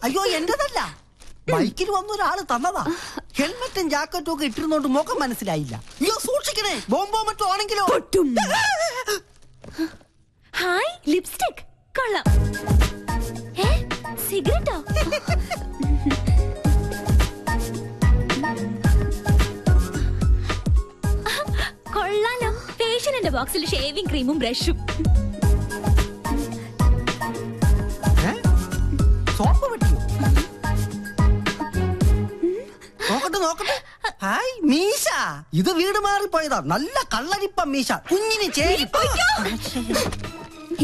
അയ്യോ എന്റേതല്ല, ബൈക്കിൽ വന്ന ഒരാള് തന്നതാ. ഹെൽമെറ്റും ജാക്കറ്റും ഒക്കെ ഇട്ടിരുന്നോണ്ട് മുഖം മനസ്സിലായില്ല. അയ്യോ സൂക്ഷിക്കണേ, ബോംബോ മറ്റോ ആണെങ്കിലോ. ഹായ്, ലിപ്സ്റ്റിക് കൊള്ളാം. സിഗരറ്റോ? കൊള്ളാലോ. ഫേഷ്യലിന്റെ ബോക്സിൽ ഷേവിംഗ് ക്രീമും ബ്രഷും. സോപ്പ് പറ്റിയോ? നോക്കട്ടെ നോക്കട്ടെ. ഹായ് മീശ, ഇത് വീട് മാറിപ്പോയതാ. നല്ല കള്ളരിപ്പ മീശ, കുഞ്ഞിന് ചേരിപ്പ.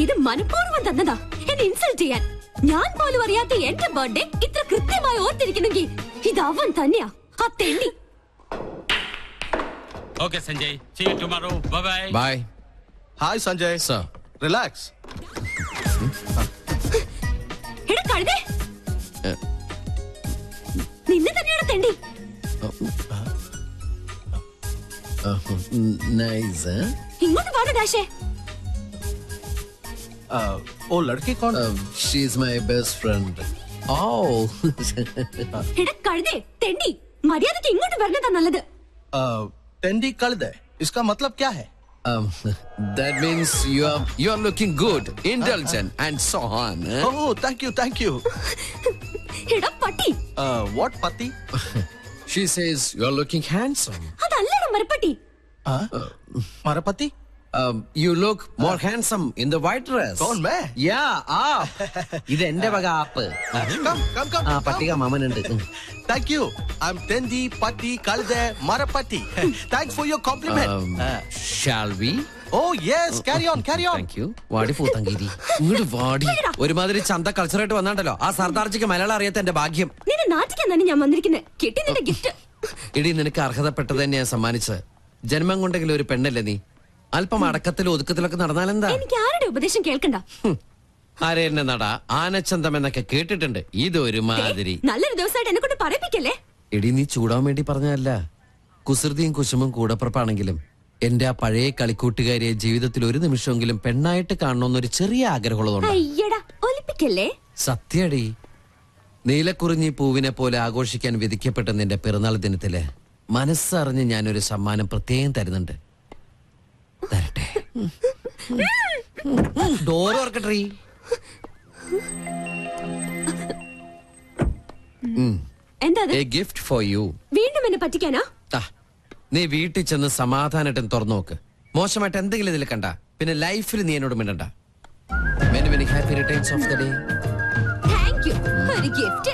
ഇത് മനഃപൂർവ്വം തന്നതാ, എന്നെ ഇൻസൾട്ട് ചെയ്യാൻ. ഞാൻ പോലും അറിയാത്ത എന്റെ ബർത്ത്ഡേ ഇത്ര കൃത്യമായി ഓർത്തിരിക്കുന്നെങ്കിൽ ഇത് അവൻ തന്നെയാ, ആ തെണ്ടി. Okay, Sanjay. See you tomorrow. Bye-bye. Bye. Hi, Sanjay. Sir. Relax. എടാ കഴുതേ, നിന്നെ തന്നെയാണ് തെണ്ടി. Nice, huh? ഇങ്ങോട്ട് വാടാ ഡാഷേ. वो लड़की कौन? She's my best friend. Oh. എടാ കഴുതേ, തെണ്ടി, മര്യാദയ്ക്ക് ഇങ്ങോട്ട് വരണതാ നല്ലത്. टेंडी कल्द है, इसका मतलब क्या है? That means you are looking good, indulgent, and so on. Huh? Oh, thank you. എടാ പട്ടി. What pati? She says you are looking handsome. അതല്ലടാ മരപ്പട്ടി. मरपति? You look more handsome in the white dress. कौन मैं? Yeah, ഇത് എന്റെ വക app. Come. പട്ടിക മാമനുണ്ട്. Thank you. I'm Tendi Patti Kalde Marapati. Thanks for your compliment. Shall we? Oh yes, carry on. Thank you. വാടി പൂത്തങ്കേരി. ഇങ്ങോട്ട് വാടി. ഒരുമാതിരി ചന്ത കൾച്ചറായിട്ട് വന്നാണ്ടല്ലോ. ആ സർദാർജിക്ക് മലയാളം അറിയാത്ത എന്റെ ഭാഗ്യം. നിന്നെ നാട്ടിക്കാൻ തന്നെ ഞാൻ വന്നിരിക്കുന്നത്. കിട്ടി നിന്റെ ഗിഫ്റ്റ്. ഇടി നിനക്ക് അർഹതപ്പെട്ടത് തന്നെ ഞാൻ സമ്മാനിച്ചത്. ജന്മം കൊണ്ടെങ്കിലും ഒരു പെണ്ണല്ലേ നീ. അല്പം അടക്കത്തിലും ഒതുക്കത്തിലൊക്കെ നടന്നാലെന്താ? എനിക്ക് ആരുടെ ഉപദേശം കേൾക്കണ്ട. ആരെ എന്നെ നട ആനച്ചന്തം എന്നൊക്കെ കേട്ടിട്ടുണ്ട്. ഇതൊരു മാതിരി. നല്ലൊരു ദിവസമായിട്ട് എന്നെ കൊണ്ട് പറയിപ്പിക്കല്ലേ. എടി നീ ചൂടാൻ വേണ്ടി പറഞ്ഞതല്ല. കുസൃതിയും കുശുമും കൂടപ്പുറപ്പാണെങ്കിലും എന്റെ ആ പഴയ കളിക്കൂട്ടുകാരിയെ ജീവിതത്തിൽ ഒരു നിമിഷമെങ്കിലും പെണ്ണായിട്ട് കാണണമെന്നൊരു ചെറിയ ആഗ്രഹമുള്ളതുകൊണ്ട്. അയ്യടാ ഒലിപ്പിക്കല്ലേ. സത്യടി, നീലക്കുറിഞ്ഞി പൂവിനെ പോലെ ആഘോഷിക്കാൻ വിധിക്കപ്പെട്ട നിന്റെ പിറന്നാൾ ദിനത്തില് മനസ്സറിഞ്ഞ് ഞാനൊരു സമ്മാനം പ്രത്യേകം തരുന്നുണ്ട്. തരട്ടെ. ഡോർ ഓർക്കട്ടെ. എന്താ A gift for you. വീണ്ടും എന്നെ പറ്റിക്കാനാ? നീ വീട്ടിൽ ചെന്ന് സമാധാനമായിട്ട് തുറന്നു നോക്ക്. മോശമായിട്ട് എന്തെങ്കിലും ഇതിൽ കണ്ട പിന്നെ ലൈഫിൽ നീ എന്നോട് മിണ്ടണ്ട. Many many happy returns of the day. Thank you. ഒരു ഗിഫ്റ്റ്.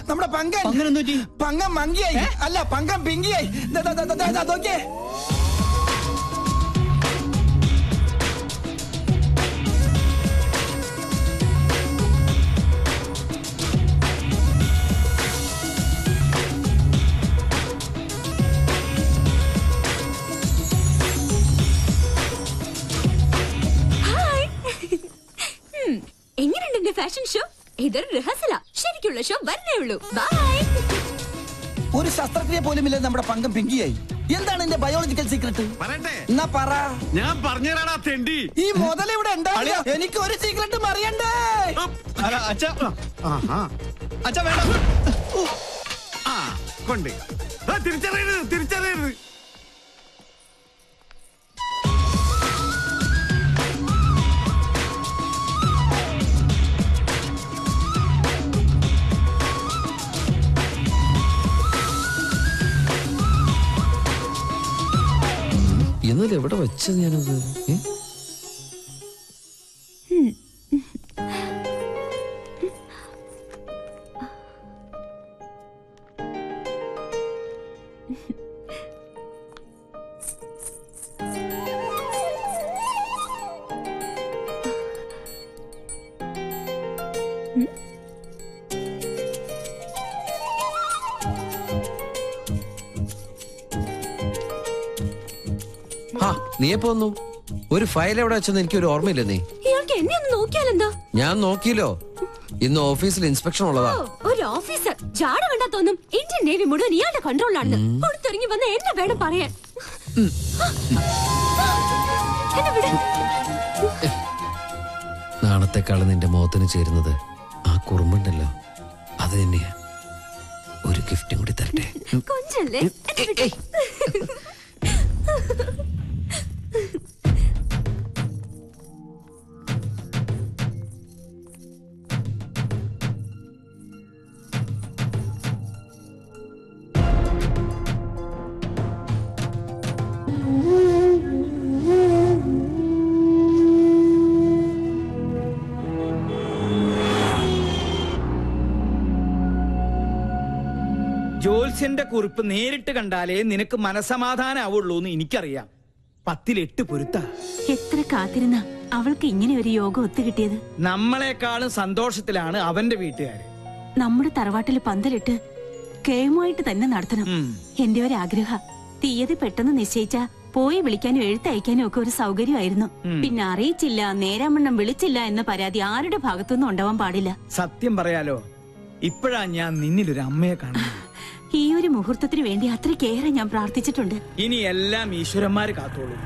നമ്മുടെ പങ്കം മങ്കിയായി അല്ല, പങ്കം പിങ്കിയായി. നോക്കിയേ. എങ്ങനെയുണ്ട് എന്റെ ഫാഷൻ ഷോ? ഇതൊരു റിഹേഴ്സല. ശരിക്കുള്ള ഷോ വരണേ ഉള്ളൂ. ബൈ. ഒരു ശസ്ത്രക്രിയ പോലും ഇല്ല, നമ്മുടെ പങ്കം പിങ്കിയായി. എന്താണ് എന്റെ ബയോളജിക്കൽ സീക്രട്ട്? എന്നാ പറ. ഞാൻ പറഞ്ഞുതരാടാ തെണ്ടി. ഈ മുതൽ ഇവിടെ ഉണ്ടാവില്ല. എനിക്ക് ഒരു സീക്രട്ടും അറിയണ്ടേ. അച്ഛാ വേണ്ട. കൊണ്ട് തിരിച്ചറിയരുത്. ഇന്നലെ എവിടെ വെച്ചത് ഞാനത്? നീ എപ്പോ വന്നു? ഒരു ഫയൽ എവിടെ വെച്ചെന്ന് എനിക്കൊരു ഓർമ്മയില്ല. നീ ഇയാൾക്ക് എന്നെ ഒന്ന് നോക്കിയാലെന്താ? ഞാൻ നോക്കിയല്ലോ. ഇന്ന് ഓഫീസിൽ ഇൻസ്പെക്ഷൻ ഉള്ളതാ. ഒരു ഓഫീസർ ജാട കണ്ടാ തോന്നും ഇന്ത്യൻ നേവി മുഴുവൻ ഇയാളുടെ കൺട്രോളിലാണെന്ന്. പുറത്തിറങ്ങി വന്ന എന്നെ വേണം പറയാൻ. നാണത്തെക്കാള് നിന്റെ മുഖത്തിന് ചേരുന്നത് ആ കുറുമ്പുണ്ടല്ലോ, അത് തന്നെയാ. ഒരു ഗിഫ്റ്റും കൂടി തരട്ടെ? കൊഞ്ചല്ലേ? ജോത്സ്യന്റെ കുറിപ്പ് നേരിട്ട് കണ്ടാലേ നിനക്ക് മനസമാധാനാവുള്ളൂ എന്ന് എനിക്കറിയാം. 10 8 പൊരുത്ത. എത്ര കാത്തിരുന്ന അവൾക്ക് ഇങ്ങനെ ഒരു യോഗം ഒത്തുകിട്ടിയത്. നമ്മളെക്കാളും സന്തോഷത്തിലാണ് അവന്റെ വീട്ടുകാര്. നമ്മുടെ തറവാട്ടില് പന്തലിട്ട് കേമുമായിട്ട് തന്നെ നടത്തണം. എന്റെ ഒരാഗ്രഹ. തീയതി പെട്ടെന്ന് നിശ്ചയിച്ച പോയി വിളിക്കാനും എഴുത്തയക്കാനും ഒക്കെ ഒരു സൗകര്യമായിരുന്നു. പിന്നെ അറിയിച്ചില്ല, നേരാമണ്ണം വിളിച്ചില്ല എന്ന പരാതി ആരുടെ ഭാഗത്തുനിന്നും ഉണ്ടാവാൻ പാടില്ല. സത്യം പറയാലോ, ഇപ്പോഴാ ഞാൻ നിന്നിലൊരു അമ്മയെ കാണുന്നത്. ഈ ഒരു മുഹൂർത്തത്തിന് വേണ്ടി അത്രയ്ക്കേറെ ഞാൻ പ്രാർത്ഥിച്ചിട്ടുണ്ട്. ഇനി എല്ലാം ഈശ്വരന്മാര് കാത്തോളൂ.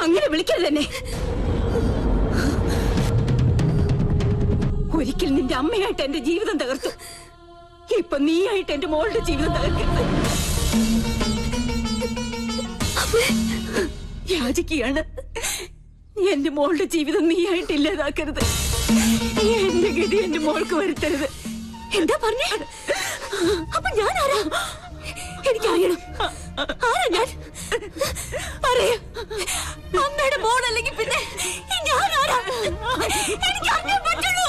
അങ്ങനെ വിളിക്കരുതെന്നെ. ഒരിക്കൽ നിന്റെ അമ്മയായിട്ട് എന്റെ ജീവിതം തകർത്തു. ഇപ്പൊ നീയായിട്ട് എന്റെ മോളുടെ ജീവിതം തകർക്കരുത്. യാചിക്കുകയാണ്. എന്റെ മോളുടെ ജീവിതം നീയായിട്ട് ഇല്ലാതാക്കരുത്. എന്റെ ഗതി എന്റെ മോൾക്ക് വരുത്തരുത്. എന്താ പറഞ്ഞേ? അപ്പൊ ഞാൻ ആരാ? എനിക്കറിയണം. ആരാ ഞാൻ? അറിയാം. അമ്മയുടെ മോളല്ലെങ്കിൽ പിന്നെ ഞാൻ ആരാ? എനിക്ക് അറിയാൻ പറ്റുള്ളൂ.